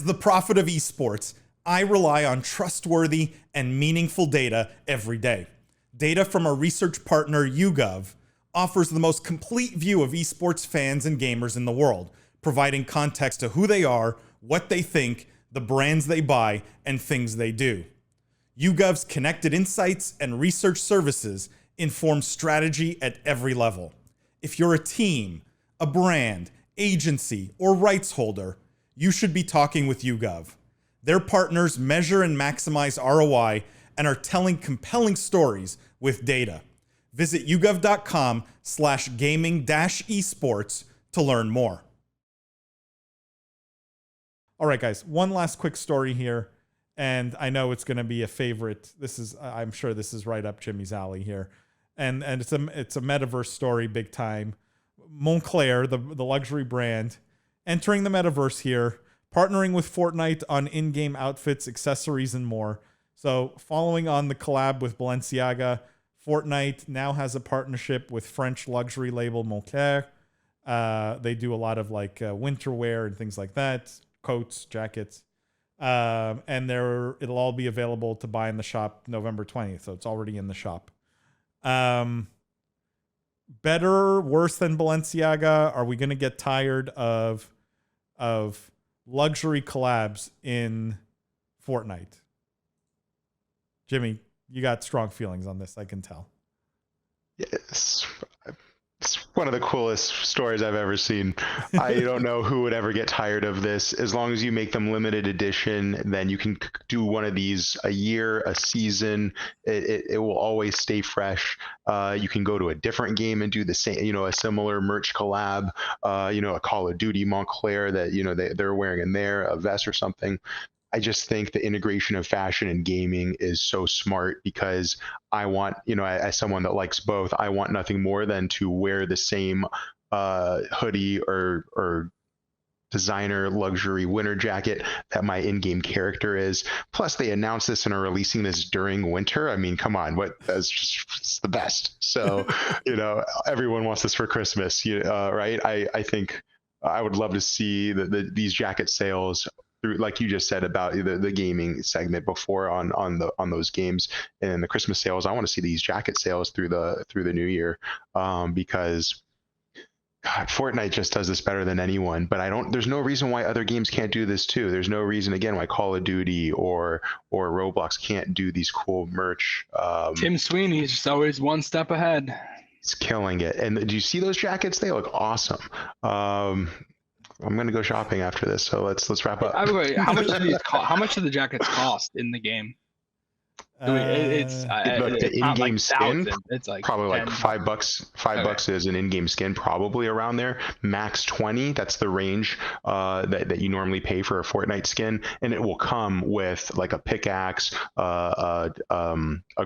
As the prophet of esports, I rely on trustworthy and meaningful data every day. Data from our research partner, YouGov, offers the most complete view of esports fans and gamers in the world, providing context to who they are, what they think, the brands they buy, and things they do. YouGov's connected insights and research services inform strategy at every level. If you're a team, a brand, agency, or rights holder, you should be talking with YouGov. Their partners measure and maximize ROI and are telling compelling stories with data. Visit yougov.com/gaming-esports to learn more. All right, guys, one last quick story here, and I know it's going to be a favorite. I'm sure this is right up Jimmy's alley here, and it's a metaverse story, big time. Moncler, the luxury brand, entering the metaverse here, partnering with Fortnite on in-game outfits, accessories, and more. So following on the collab with Balenciaga, Fortnite now has a partnership with French luxury label Moncler. They do a lot of winter wear and things like that, coats, jackets. And it'll all be available to buy in the shop November 20th. So it's already in the shop. Better, worse than Balenciaga? Are we going to get tired of luxury collabs in Fortnite? Jimmy, you got strong feelings on this, I can tell. Yes. It's one of the coolest stories I've ever seen. I don't know who would ever get tired of this. As long as you make them limited edition, then you can do one of these a year, a season. It will always stay fresh. You can go to a different game and do the same, a similar merch collab, a Call of Duty Moncler that, they're wearing in there, a vest or something. I just think the integration of fashion and gaming is so smart because I want, as someone that likes both, I want nothing more than to wear the same hoodie or designer luxury winter jacket that my in-game character is. Plus, they announced this and are releasing this during winter. I mean, come on, that's just it's the best. So, everyone wants this for Christmas, right? I think I would love to see these jacket sales through, like you just said about the gaming segment before on those games and the Christmas sales. I want to see these jacket sales through the new year, because God, Fortnite just does this better than anyone. But there's no reason why other games can't do this too. There's no reason, again, why Call of Duty or Roblox can't do these cool merch. Tim Sweeney's just always one step ahead. He's killing it. And do you see those jackets? They look awesome. I'm gonna go shopping after this, so let's wrap up. How much do the jackets cost in the game? The in-game skin, it's like probably like $5. $5 Okay. is an in-game skin, probably around there. Max 20. That's the range that you normally pay for a Fortnite skin, and it will come with like a pickaxe, a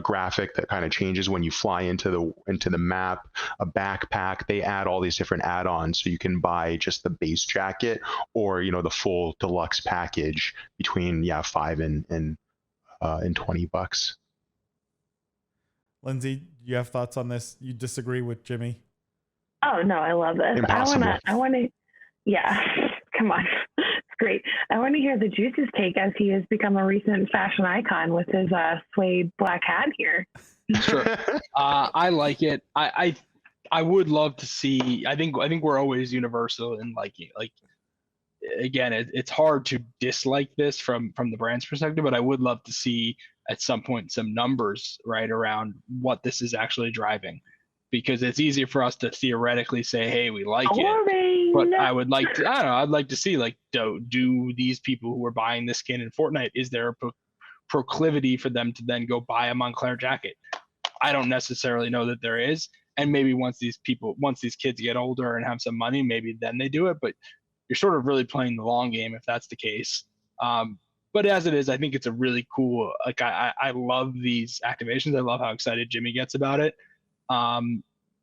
graphic that kind of changes when you fly into the map, a backpack. They add all these different add-ons, so you can buy just the base jacket or the full deluxe package between $5 and $20. Lindsay, do you have thoughts on this? You disagree with Jimmy? Oh no, I love this. Impossible. I want to, yeah, come on. It's great. I want to hear the Juice's take as he has become a recent fashion icon with his suede black hat here. Sure. I like it. I would love to see, I think we're always universal in liking, again, it's hard to dislike this from the brand's perspective, but I would love to see at some point some numbers right around what this is actually driving, because it's easier for us to theoretically say, hey, we like it, but I would like to, I'd like to see do these people who are buying this skin in Fortnite, is there a proclivity for them to then go buy a Moncler jacket? I don't necessarily know that there is, and maybe once these kids get older and have some money, maybe then they do it, but you're sort of really playing the long game if that's the case. But as it is, I think it's a really cool, I love these activations. I love how excited Jimmy gets about it. All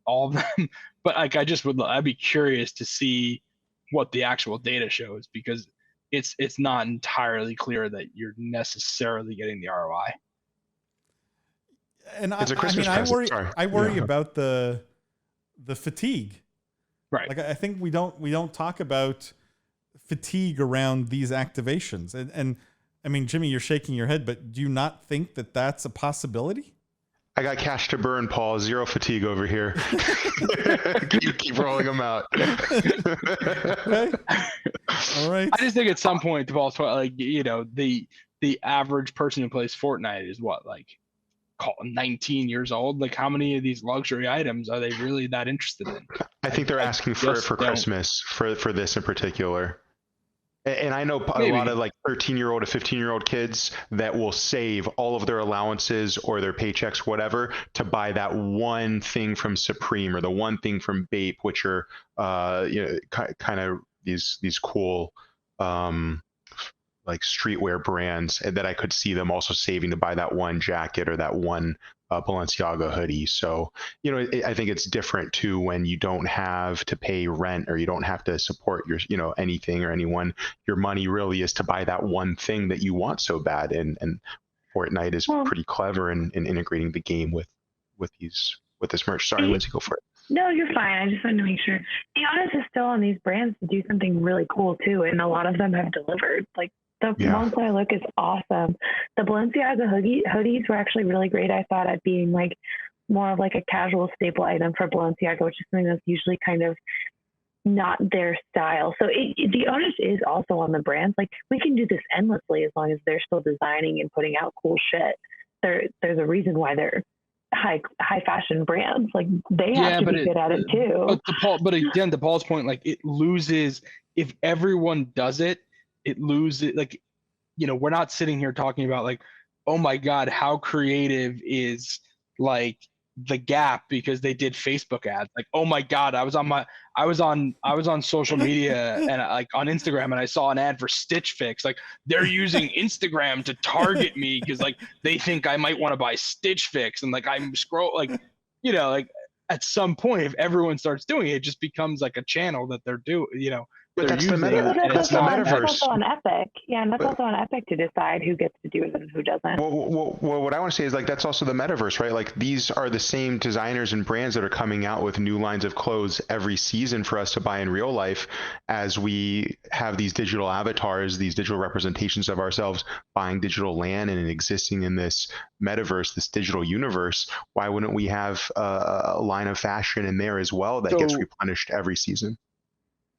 of them. But I'd be curious to see what the actual data shows, because it's not entirely clear that you're necessarily getting the ROI. And It's a Christmas present. I worry about the fatigue. Right. I think we don't talk about fatigue around these activations. And I mean, Jimmy, you're shaking your head, but do you not think that that's a possibility? I got cash to burn, Paul. Zero fatigue over here. You keep rolling them out. Okay. All right. I just think at some point, to Paul's point, like, you know, the average person who plays Fortnite is what, like, 19 years old. Like, how many of these luxury items are they really that interested in? I think they're asking for Christmas for this in particular. And I know a lot of like 13-year-old to 15-year-old kids that will save all of their allowances or their paychecks, whatever, to buy that one thing from Supreme or the one thing from Bape, which are you know, kind of these cool like streetwear brands, and that I could see them also saving to buy that one jacket or that one Balenciaga hoodie. So, you know, I think it's different too when you don't have to pay rent or you don't have to support your, you know, anything or anyone. Your money really is to buy that one thing that you want so bad. And Fortnite is pretty clever in integrating the game with this merch. Sorry, Lindsay, go for it. No, you're fine. I just wanted to make sure. The onus is still on these brands to do something really cool too, and a lot of them have delivered. Like, the Moncler look is awesome. The Balenciaga hoodies were actually really great. I thought at being like more of like a casual staple item for Balenciaga, which is something that's usually kind of not their style. So the onus is also on the brands. Like, we can do this endlessly as long as they're still designing and putting out cool shit. There's a reason why they're high fashion brands. Like, they have to be good at it too. But again, to Paul's point, like, it loses if everyone does it. It loses, like, you know, we're not sitting here talking about like, oh my God, how creative is like the Gap because they did Facebook ads. Like, oh my God, I was on social media and like on Instagram and I saw an ad for Stitch Fix. Like, they're using Instagram to target me because like they think I might want to buy Stitch Fix, and like I'm like, you know, like at some point if everyone starts doing it, it just becomes like a channel that they're doing, you know. But that's the metaverse. That's also on Epic. Yeah, and that's also on Epic to decide who gets to do it and who doesn't. Well, what I want to say is like that's also the metaverse, right? Like, these are the same designers and brands that are coming out with new lines of clothes every season for us to buy in real life, as we have these digital avatars, these digital representations of ourselves buying digital land and existing in this metaverse, this digital universe. Why wouldn't we have a line of fashion in there as well that gets replenished every season?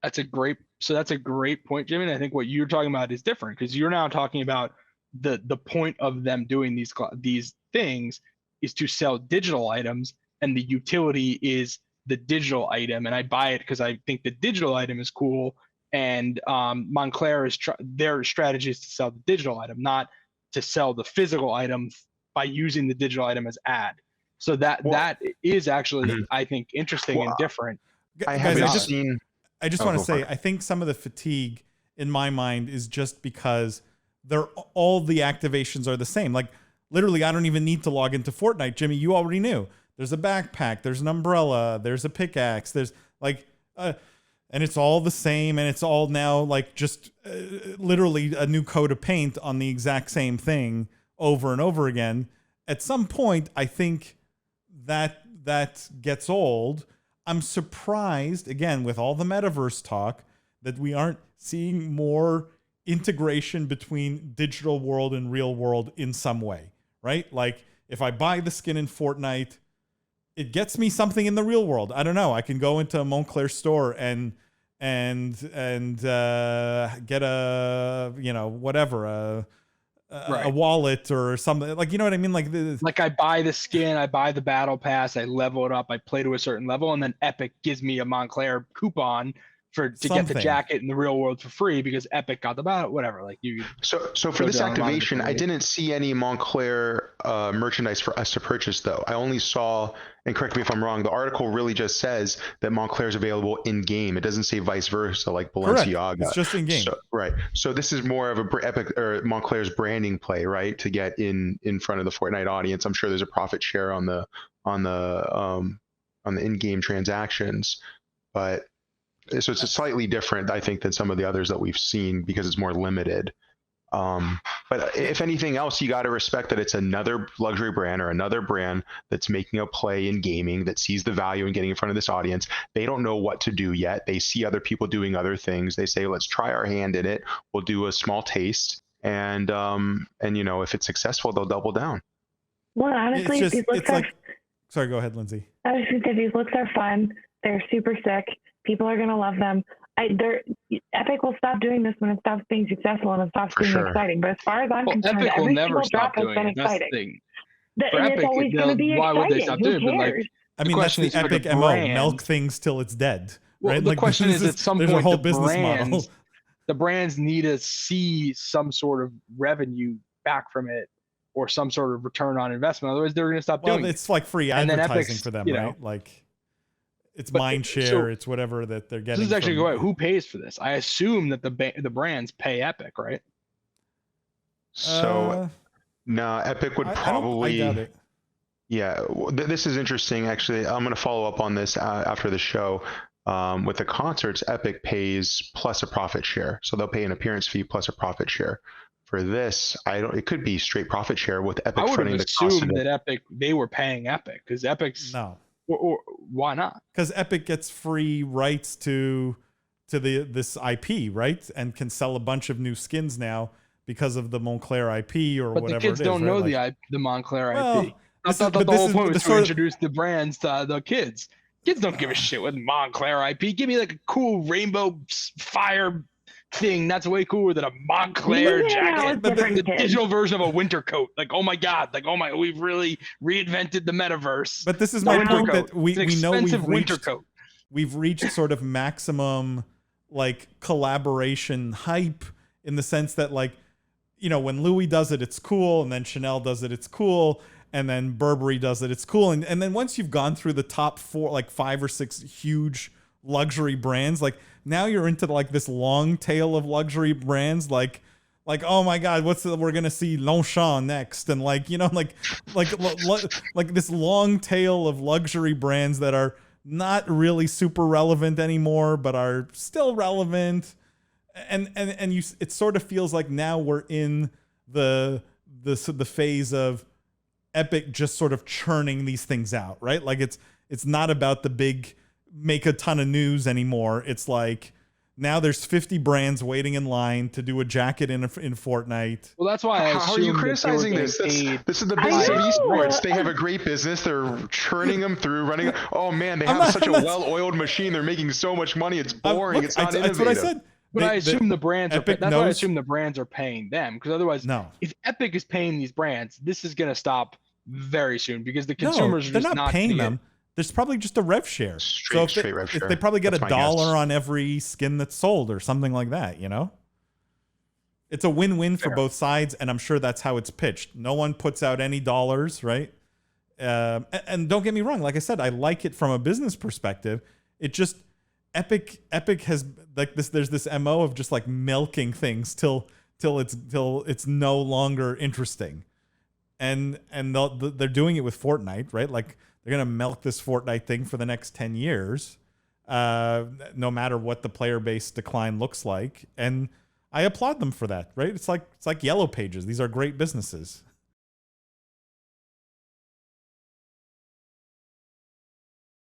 That's a great point, Jimmy. And I think what you're talking about is different because you're now talking about the point of them doing these things is to sell digital items, and the utility is the digital item. And I buy it because I think the digital item is cool. And Moncler their strategy is to sell the digital item, not to sell the physical item by using the digital item as ad. So that is actually, I think, interesting and different. I just want to say, I think some of the fatigue in my mind is just because all the activations are the same. Like, literally, I don't even need to log into Fortnite. Jimmy, you already knew. There's a backpack, there's an umbrella, there's a pickaxe, there's like, and it's all the same, and it's all now like just literally a new coat of paint on the exact same thing over and over again. At some point, I think that gets old. I'm surprised, again, with all the metaverse talk, that we aren't seeing more integration between digital world and real world in some way, right? Like, if I buy the skin in Fortnite, it gets me something in the real world. I don't know. I can go into a Moncler store and get a, you know, whatever, a wallet or something, like, you know what I mean? Like I buy the skin, I buy the battle pass, I level it up, I play to a certain level, and then Epic gives me a Moncler coupon to get the jacket in the real world for free because Epic got the battle, whatever. Like, you. So for this activation, I didn't see any Moncler merchandise for us to purchase though. I only saw, and correct me if I'm wrong, the article really just says that Moncler is available in game. It doesn't say vice versa like Balenciaga. Correct. It's just in game. Right. So this is more of a Epic or Moncler's branding play, right? To get in front of the Fortnite audience. I'm sure there's a profit share on the in-game transactions, but so it's slightly different, I think, than some of the others that we've seen because it's more limited. But But if anything else, you got to respect that it's another luxury brand or another brand that's making a play in gaming, that sees the value in getting in front of this audience. They don't know what to do yet. They see other people doing other things. They say, let's try our hand in it. We'll do a small taste. And you know, if it's successful, they'll double down. Well, honestly, It's just, these looks it's are, like, sorry, go ahead, Lindsay. I was just gonna say, these looks are fun. They're super sick. People are gonna love them. Epic will stop doing this when it stops being successful and it stops being exciting. But as far as I'm concerned, Epic will every never single drop stop has doing been it. That's the exciting. thing. For And it's Epic, always going to be why would they exciting. stop Who doing it? But like, cares? I mean, that's question the is for Epic the MO, brands. milk things till it's dead. Well, right? the Like, question is, at some there's a point, whole the business model. brands, the brands need to see some sort of revenue back from it, or some sort of return on investment. Otherwise, they're going to stop doing it. It's like free And then advertising Epic's, for them, you know, right? Like, it's but- mind share, so- it's whatever that they're getting. This is actually from, great. Who pays for this? I assume that the brands pay Epic, right? So no, Epic would probably. I doubt it. Yeah, this is interesting. Actually, I'm going to follow up on this after the show. With the concerts, Epic pays plus a profit share, so they'll pay an appearance fee plus a profit share. For this, It could be straight profit share with Epic I would fronting have the cost of assumed it. that Epic, they were paying Epic, because Epic's No, or why not? because Epic gets free rights to this IP, right, and can sell a bunch of new skins now because of the Moncler IP or But whatever. the kids it is, don't right? know Like, the Moncler well, IP. I thought that the whole point was to sort of- introduce the brands to the kids. Kids don't give a shit with Moncler IP. Give me like a cool rainbow fire thing. That's way cooler than a Moncler jacket. But The digital version of a winter coat. Like, oh my God. Like, oh my, we've really reinvented the metaverse. But this is The my winter point, coat. that we It's an know expensive winter coat. we've reached sort of maximum like collaboration hype, in the sense that, like, you know, when Louis does it, it's cool, and then Chanel does it, it's cool, and then Burberry does it, it's cool, and then once you've gone through the top 5 or 6 huge luxury brands, like, now you're into like this long tail of luxury brands, like oh my God, we're gonna see Longchamp next, and like, you know, like this long tail of luxury brands that are not really super relevant anymore, but are still relevant, and it sort of feels like now we're in the phase of Epic just sort of churning these things out, right? Like, it's not about the big make a ton of news anymore. It's like, now there's 50 brands waiting in line to do a jacket in Fortnite. Well, that's why I How are you assumed that they were criticizing getting this? paid. This is the I business of know. esports. They have a great business. They're churning them through, running. Oh man, they have such a well-oiled machine. They're making so much money. It's boring. Look, it's not innovative. that's what I said. But I assume the brands Epic that's why I knows- assume the brands are paying them, because otherwise, No, if Epic is paying these brands, this is going to stop very soon, because the consumers are they're just not paying gonna them. There's probably just a rev share. Straight rev share. They probably get That's my $1 guess. on every skin that's sold or something like that, you know? It's a win-win for both sides, and I'm sure that's how it's pitched. No one puts out any dollars, right? And don't get me wrong, like I said, I like it from a business perspective. It just, Epic has like this, there's this MO of just like milking things till it's no longer interesting. And they're doing it with Fortnite, right? Like, they're going to milk this Fortnite thing for the next 10 years, no matter what the player base decline looks like. And I applaud them for that, right? It's like Yellow Pages. These are great businesses.